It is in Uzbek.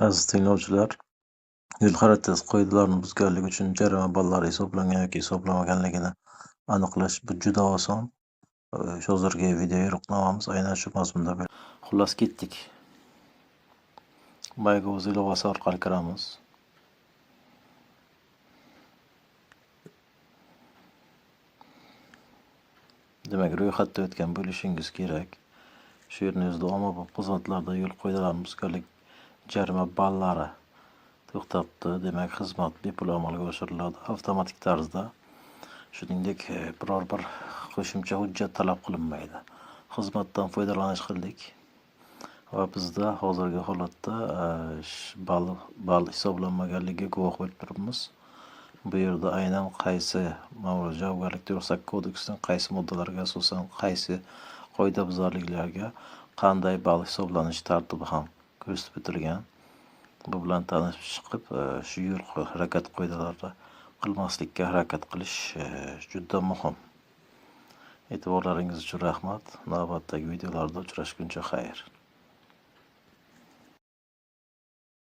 Aziz tinglovchilar, yo'l xaritasi qoidalarini buzganlik uchun jarima ballari hisoblangan yoki hisoblanmaganligini aniqlash bu juda oson. Hozirgi video yo'riqnomamiz aynan shu mazmunda. Xullas ketdik. Mayga o'z ilovasi orqali kiramiz. Demak, ro'yxatda o'tgan bo'lishingiz kerak. Shu yerning o'zida ommabop xizmatlarda yo'l qoidalarini buzganlik jarima ballari to'xtabdi. Demak, xizmat bepul amalga oshiriladi avtomatik tarzda. Shuningdek, biror bir qo'shimcha hujjat talab qilinmaydi. Xizmatdan foydalanish qildik va bizda hozirgi holatda ball hisoblanmaganligiga guvoh bo'lib turibmiz. Bu yerda aynan qaysi ma'muriy javobgarlik to'g'risidagi kodeksning qaysi moddalariga asosan qaysi qoidabuzarliklarga qanday ball hisoblanishi tartibi ham ko'rsatib o'tilgan. Bu bilan tanishib chiqib, shu yo'l harakat qoidalarini qilmaslikka harakat qilish juda muhim. E'tiborlaringiz uchun rahmat. Navbatdagi videolarda uchrashguncha xayr.